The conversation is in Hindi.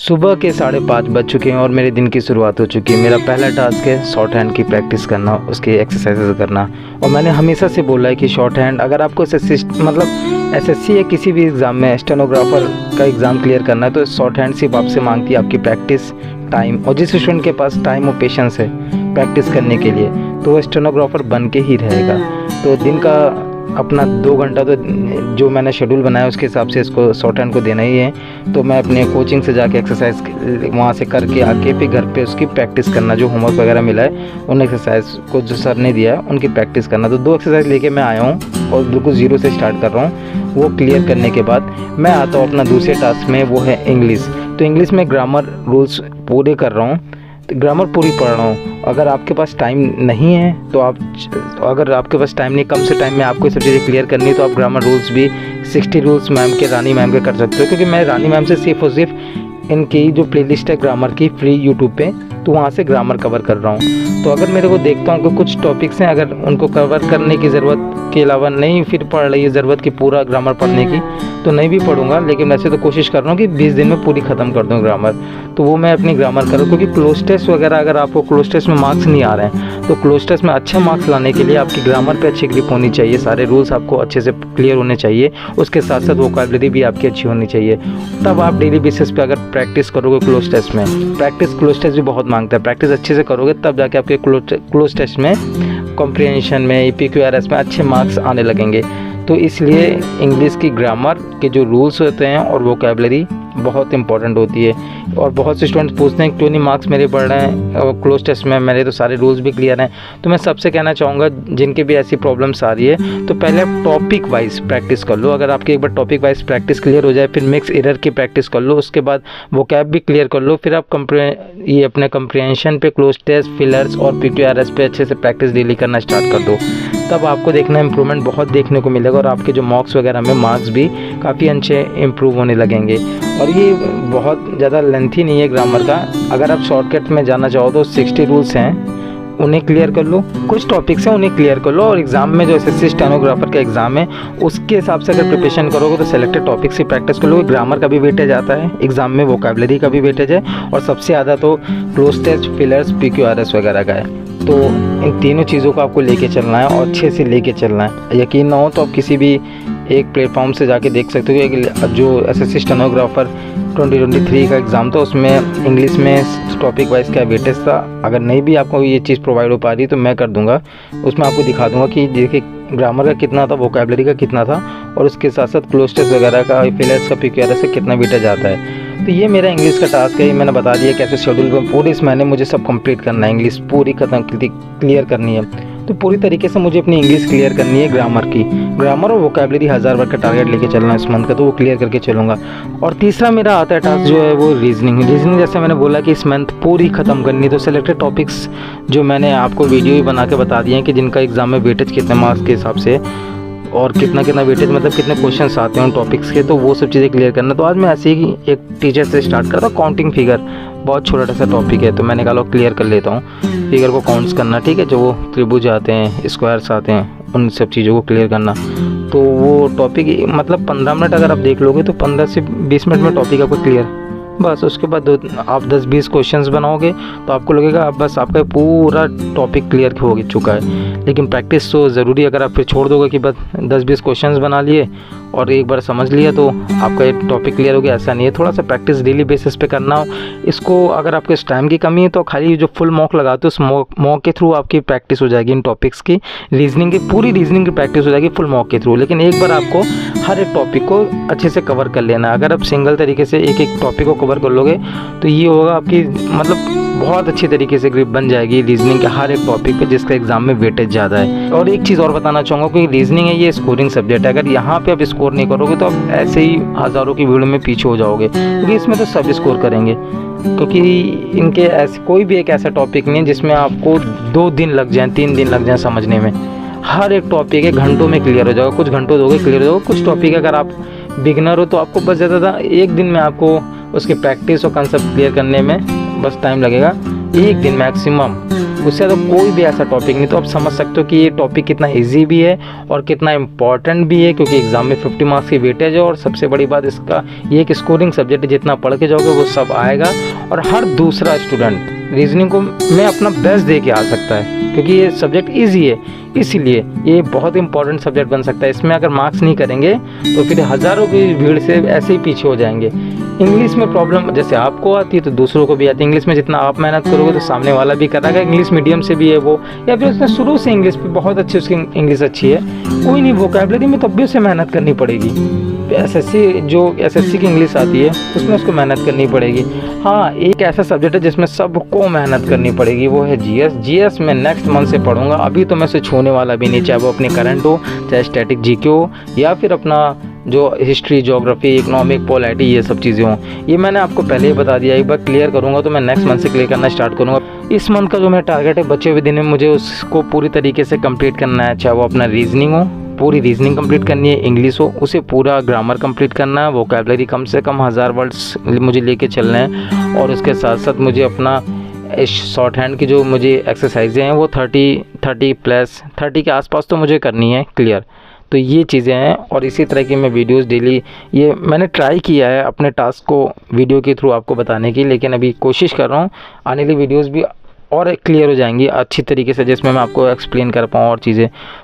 सुबह के 5:30 बज चुके हैं और मेरे दिन की शुरुआत हो चुकी है। मेरा पहला टास्क है शॉर्ट हैंड की प्रैक्टिस करना, उसकी एक्सरसाइजेज करना। और मैंने हमेशा से बोला है कि शॉर्ट हैंड अगर आपको एसएससी या किसी भी एग्ज़ाम में स्टेनोग्राफर का एग्ज़ाम क्लियर करना है तो शॉर्ट हैंड सिर्फ आपसे मांगती है आपकी प्रैक्टिस, टाइम। और जिस स्टूडेंट के पास टाइम और पेशेंस है प्रैक्टिस करने के लिए तो वो स्टेनोग्राफर बन के ही रहेगा। तो दिन का अपना 2 घंटा तो जो मैंने शेड्यूल बनाया उसके हिसाब से इसको शॉर्ट हैंड को देना ही है। तो मैं अपने कोचिंग से जाके एक्सरसाइज वहाँ से करके आके फिर घर पे उसकी प्रैक्टिस करना, जो होमवर्क वगैरह मिला है उन एक्सरसाइज को जो सर ने दिया है उनकी प्रैक्टिस करना। तो 2 एक्सरसाइज लेके मैं आया हूँ और बिल्कुल ज़ीरो से स्टार्ट कर रहा हूँ। वो क्लियर करने के बाद मैं आता हूँ अपना दूसरे टास्क में, वो है इंग्लिश। तो इंग्लिश में ग्रामर रूल्स पूरे कर रहा हूँ, तो ग्रामर पूरी पढ़ रहा हूँ। अगर आपके पास टाइम नहीं है तो अगर आपके पास टाइम नहीं, कम से टाइम में आपको सब चीज़ें क्लियर करनी है तो आप ग्रामर रूल्स भी 60 रूल्स मैम के, रानी मैम के कर सकते हो। क्योंकि मैं रानी मैम से सिर्फ और सिर्फ इनकी जो प्लेलिस्ट है ग्रामर की फ्री यूट्यूब पे, तो वहाँ से ग्रामर कवर कर रहा हूँ। तो अगर मेरे को देखता हूँ कि कुछ टॉपिक्स हैं अगर उनको कवर करने की ज़रूरत के अलावा नहीं फिर पढ़ रही है ज़रूरत की पूरा ग्रामर पढ़ने की, तो नहीं भी पढ़ूंगा। लेकिन वैसे तो कोशिश कर रहा हूँ कि 20 दिन में पूरी ख़त्म कर दूँ ग्रामर। तो वो मैं अपनी ग्रामर करूँ, क्योंकि क्लोज टेस्ट वगैरह अगर आपको क्लोज टेस्ट में मार्क्स नहीं आ रहे हैं तो क्लोज टेस्ट में अच्छे मार्क्स लाने के लिए आपकी ग्रामर पे अच्छी ग्रिप होनी चाहिए, सारे रूल्स आपको अच्छे से क्लियर होने चाहिए, उसके साथ साथ वोकैबुलरी भी आपकी अच्छी होनी चाहिए। तब आप डेली बेसिस पे अगर प्रैक्टिस करोगे क्लोज टेस्ट में, क्लोज टेस्ट भी बहुत मांगता है, प्रैक्टिस अच्छे से करोगे तब जाके आपके क्लोज टेस्ट में, कॉम्प्रिहेंशन में, PQRS में अच्छे मार्क्स आने लगेंगे। तो इसलिए इंग्लिश की ग्रामर के जो रूल्स होते हैं और वोकैबुलरी बहुत इंपॉर्टेंट होती है। और बहुत से स्टूडेंट्स पूछते हैं क्यों नहीं मार्क्स मेरे बढ़ रहे हैं और क्लोज टेस्ट में मेरे तो सारे रूल्स भी क्लियर हैं। तो मैं सबसे कहना चाहूँगा जिनके भी ऐसी प्रॉब्लम्स आ रही है तो पहले आप टॉपिक वाइज प्रैक्टिस कर लो। अगर आपकी एक बार टॉपिक वाइज प्रैक्टिस क्लियर हो जाए फिर मिक्स एरर की प्रैक्टिस कर लो, उसके बाद वोकैब भी क्लियर कर लो, फिर आप ये अपने कंप्रिहेंशन पे, क्लोज टेस्ट, फिलर्स और PQRS पे अच्छे से प्रैक्टिस डेली करना स्टार्ट कर दो। तब आपको देखना इम्प्रूवमेंट बहुत देखने को मिलेगा और आपके जो मॉक्स वगैरह में मार्क्स भी काफ़ी अच्छे इम्प्रूव होने लगेंगे। और ये बहुत ज़्यादा लेंथी नहीं है ग्रामर का। अगर आप शॉर्टकट में जाना चाहो तो 60 रूल्स हैं, उन्हें क्लियर कर लो, कुछ टॉपिक्स हैं उन्हें क्लियर कर लो। और एग्जाम में जो SSC स्टेनोग्राफर का एग्जाम है उसके हिसाब से अगर प्रिपरेशन करोगे तो सेलेक्टेड टॉपिक्स की प्रैक्टिस कर लो। ग्रामर का भी वेटेज आता है एग्जाम में, वोकैबुलरी का भी वेटेज है और सबसे ज़्यादा तो क्लोज टेस्ट, फिलर्स, PQRS वगैरह का है। तो इन तीनों चीज़ों को आपको लेके चलना है और अच्छे से लेके चलना है। यकीन ना हो तो आप किसी भी एक प्लेटफॉर्म से जाके देख सकते हो कि जो SSC स्टेनोग्राफर 2023 का एग्ज़ाम था उसमें इंग्लिश में टॉपिक वाइज क्या वेटेज था। अगर नहीं भी आपको ये चीज़ प्रोवाइड हो पा रही तो मैं कर दूंगा, उसमें आपको दिखा दूंगा कि देखिए ग्रामर का कितना था, वोकैबुलरी का कितना था और उसके साथ साथ क्लोज टेस्ट वगैरह का, फिलर्स का, PQRS का कितना वेटेज आता है। तो ये मेरा इंग्लिश का टास्क है, ये मैंने बता दिया कैसे शेड्यूल में पूरे इस महीने मुझे सब कंप्लीट करना है, इंग्लिश पूरी खत्म क्लियर करनी है। तो पूरी तरीके से मुझे अपनी इंग्लिश क्लियर करनी है, ग्रामर और वोकैबुलरी 1000 वर्ड का टारगेट लेके चलना है इस मंथ का, तो वो क्लियर करके चलूँगा। और तीसरा मेरा आता है टास्क जो है वो रीजनिंग। जैसे मैंने बोला कि इस मंथ पूरी ख़त्म करनी है, तो सेलेक्टेड टॉपिक्स जो मैंने आपको वीडियो ही बना के बता दिए हैं कि जिनका एग्जाम में वेटेज कितने मार्क्स के हिसाब से और कितना वेटेज मतलब कितने क्वेश्चंस आते हैं उन टॉपिक्स के, तो वो सब चीज़ें क्लियर करना। तो आज मैं ऐसे ही एक टीचर से स्टार्ट करता हूँ। काउंटिंग फिगर बहुत छोटा सा टॉपिक है तो मैंने कहा लो क्लियर कर लेता हूँ। फिगर को काउंट्स करना, ठीक है, जो वो त्रिभुज आते हैं, स्क्वायर्स आते हैं, उन सब चीज़ों को क्लियर करना। तो वो टॉपिक मतलब 15 मिनट अगर आप देख लोगे तो 15 से 20 मिनट में टॉपिक आपको क्लियर। बस उसके बाद आप 10-20 क्वेश्चंस बनाओगे तो आपको लगेगा बस आपका पूरा टॉपिक क्लियर हो चुका है। लेकिन प्रैक्टिस तो ज़रूरी। अगर आप फिर छोड़ दोगे कि बस 10-20 क्वेश्चंस बना लिए और एक बार समझ लिया तो आपका ये टॉपिक क्लियर हो गया, ऐसा नहीं है। थोड़ा सा प्रैक्टिस डेली बेसिस पे करना हो इसको। अगर आपके टाइम की कमी है तो खाली जो फुल मॉक लगाते हो उस मॉक के थ्रू आपकी प्रैक्टिस हो जाएगी इन टॉपिक्स की, पूरी रीजनिंग की प्रैक्टिस हो जाएगी फुल मॉक के थ्रू। लेकिन एक बार आपको हर एक टॉपिक को अच्छे से कवर कर लेना है। अगर आप सिंगल तरीके से एक टॉपिक को कवर कर लोगे तो ये होगा आपकी मतलब बहुत अच्छी तरीके से ग्रिप बन जाएगी रीजनिंग के हर एक टॉपिक पे जिसका एग्जाम में वेटेज ज़्यादा है। और एक चीज़ और बताना चाहूँगा कि रीजनिंग है ये स्कोरिंग सब्जेक्ट है। अगर यहाँ पे आप स्कोर नहीं करोगे तो आप ऐसे ही हज़ारों की भीड़ में पीछे हो जाओगे, क्योंकि इसमें तो सब स्कोर करेंगे। क्योंकि इनके ऐसे कोई भी एक ऐसा टॉपिक नहीं है जिसमें आपको 2 दिन लग जाएँ, 3 दिन लग जाएँ समझने में। हर एक टॉपिक है घंटों में क्लियर हो जाएगा, कुछ घंटों दोगे क्लियर हो जाएगा। कुछ टॉपिक अगर आप बिगनर हो तो आपको बस ज़्यादा 1 दिन में आपको उसकी प्रैक्टिस और कंसेप्ट क्लियर करने में बस टाइम लगेगा, 1 दिन मैक्सिमम। उससे ज़्यादा कोई भी ऐसा टॉपिक नहीं। तो आप समझ सकते हो कि ये टॉपिक कितना ईजी भी है और कितना इंपॉर्टेंट भी है, क्योंकि एग्ज़ाम में 50 मार्क्स की वेटेज है। और सबसे बड़ी बात इसका ये कि स्कोरिंग सब्जेक्ट जितना पढ़ के जाओगे वो सब आएगा, और हर दूसरा स्टूडेंट रीजनिंग को में अपना बेस्ट दे के आ सकता है, क्योंकि ये सब्जेक्ट ईजी है, इसीलिए ये बहुत इंपॉर्टेंट सब्जेक्ट बन सकता है। इसमें अगर मार्क्स नहीं करेंगे तो फिर हज़ारों की भीड़ से ऐसे ही पीछे हो जाएंगे। इंग्लिश में प्रॉब्लम जैसे आपको आती है तो दूसरों को भी आती है। इंग्लिश में जितना आप मेहनत करोगे तो सामने वाला भी करेगा। इंग्लिश मीडियम से भी है वो, या फिर उसने शुरू से इंग्लिश पे बहुत अच्छी, उसकी इंग्लिश अच्छी है, कोई नहीं, वोकैबुलरी में तब भी उसे मेहनत करनी पड़ेगी। एसएससी की इंग्लिश आती है उसमें उसको मेहनत करनी पड़ेगी। हाँ, एक ऐसा सब्जेक्ट है जिसमें सबको मेहनत करनी पड़ेगी, वो है जीएस में नेक्स्ट मंथ से पढ़ूंगा। अभी तो मैं उसे छूने वाला भी नहीं, चाहे वो अपने करंट हो, चाहे स्टैटिक जीके हो, या फिर अपना जो हिस्ट्री, ज्योग्राफी, इकोनॉमिक, पॉलिटी, ये सब चीज़ें हों। ये मैंने आपको पहले ही बता दिया। एक बार क्लियर करूँगा तो मैं नेक्स्ट मंथ से क्लियर करना स्टार्ट करूँगा। इस मंथ का जो मेरा टारगेट है, बचे हुए दिन में मुझे उसको पूरी तरीके से कंप्लीट करना है। चाहे वो अपना रीजनिंग हो, पूरी रीजनिंग कंप्लीट करनी है, इंग्लिश हो, उसे पूरा ग्रामर कंप्लीट करना है, वोकैबुलरी कम से कम 1000 वर्ड्स मुझे लेके चलना है। और उसके साथ साथ मुझे अपना शॉर्ट हैंड की जो मुझे एक्सरसाइजें हैं वो 30 के आसपास तो मुझे करनी है क्लियर। तो ये चीज़ें हैं, और इसी तरह की मैं वीडियोस डेली, ये मैंने ट्राई किया है अपने टास्क को वीडियो के थ्रू आपको बताने की, लेकिन अभी कोशिश कर रहा हूँ आने वाली वीडियोस भी और क्लियर हो जाएंगी अच्छी तरीके से, जिसमें मैं आपको एक्सप्लेन कर पाऊँ और चीज़ें।